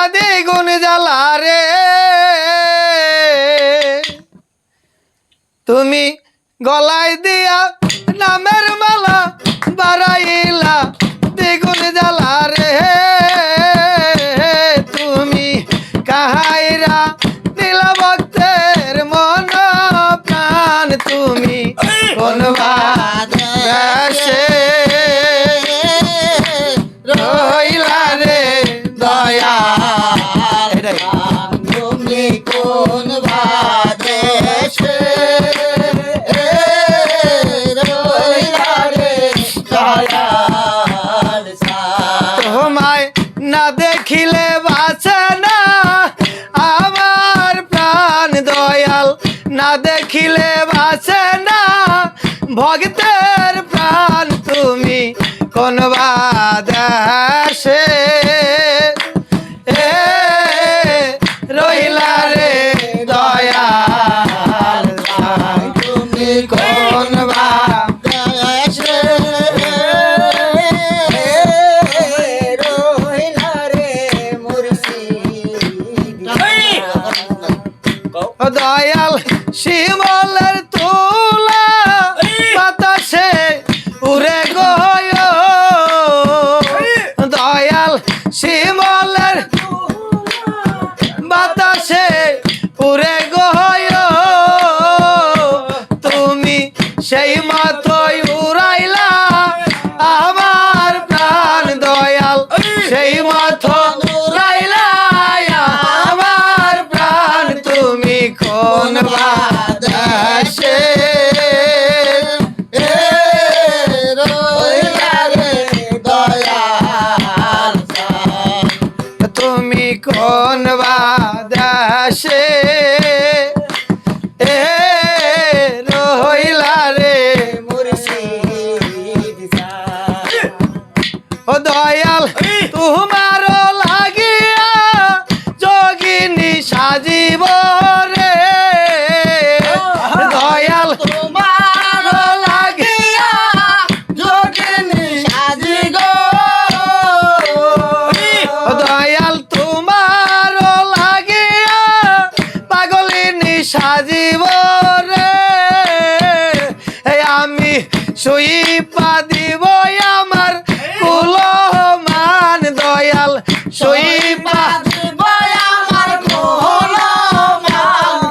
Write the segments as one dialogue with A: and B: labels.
A: দ্বিগুণ জ্বালা রে তুমি গলায় দিয়া নামের মালা বাড়াইলা দ্বিগুণ জ্বালা রে তুমি কাহাইরা নীলা ভক্তের মন প্রাণ তুমি কোন বাদে রইলা রে দয়া
B: তুমি কোন বাদেশে রইলা রে দয়াল
A: তোমায় না দেখিলে বাঁচে না আমার প্রাণ দয়াল না দেখিলে বাঁচে না ভক্তের প্রাণ তুমি কোন বাদেশে রইলা রে দয়াল
B: তুমি
A: কোন
B: বাদেশে রইলা রে মুর্শিদ
A: দয়াল শিমলের তোলা বাতাসে উড়ে গয় দয়াল শিমলের বাতাসে উড়ে গয় তুমি সেই মাথয় উড়াইলা আমার প্রাণ দয়াল সেই মাথা উড়াইলা আমার প্রাণ তুমি কোন বাদেশে
B: রইলা রে দয়াল
A: তুমি কোন বাদেশে রইলা রে
B: মুর্শিদ
A: ও দয়াল তোমার লাগিয়া যোগিনী সাজিব রে দয়াল
B: তোমার
A: লাগিয়া
B: যোগিনী সাজি গো
A: ও দয়াল তোমার লাগিয়া পাগলিনী সাজিব রে আমি সুইপা দিব আমার কুলমান দয়াল সুইপা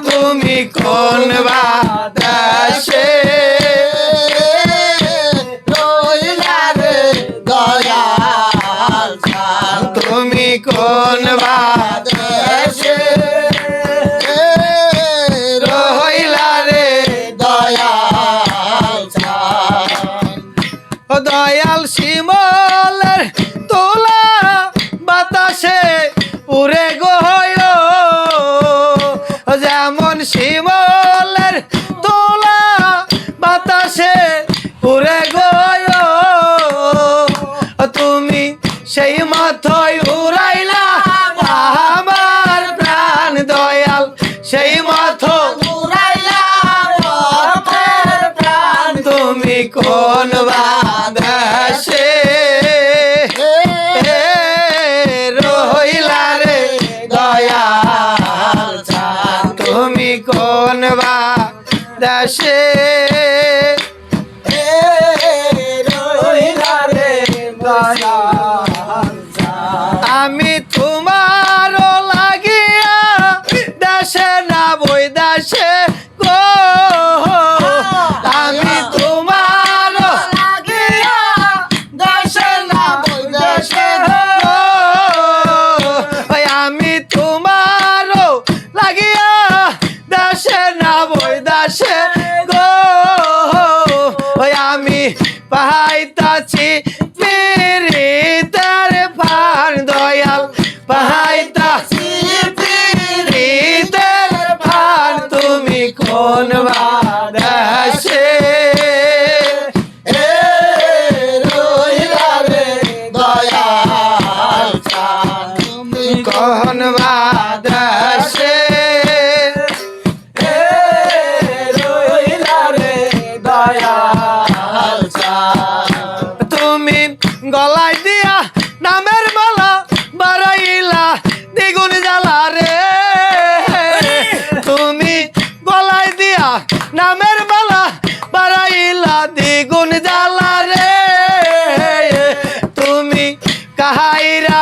A: তুমি কোন বাদেশে
B: রইলা রে দয়াল
A: তুমি কোন বাদেশে রইলা রে
B: দয়াল
A: ও দয়াল শিমলের তোলা বাতাসে উড়ে গয় যেমন শিমলের তোলা বাতাসে উড়ে গয় তুমি সেই মাথায় উড়াইলা আমার প্রাণ দয়াল সেই মাথা তুমি কোন বাদেশে রইলা রে দয়াল তুমি কোন বাদেশে
B: রইলা রে দয়াল
A: আমি তোমার লাগিয়া দেশে না বই দেশে গো আমি তোমার
B: লাগিয়া দেশে না বৈদেশে
A: গো আমি তোমার লাগিয়া দেশে না বই দেশে গো আমি পাইতাছি পিরিতের ফান দয়াল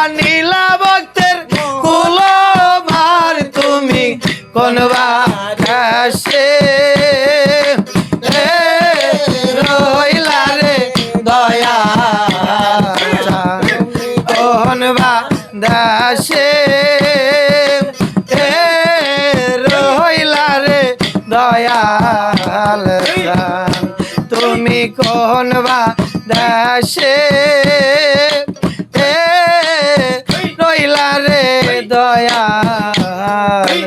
A: নীলা ভক্তের কুলভার তুমি কোন বাসে রইলা রে দয়া কোন বাসে রইলা রে দয়াল তুমি কোন বাসে রইলা রে দয়াল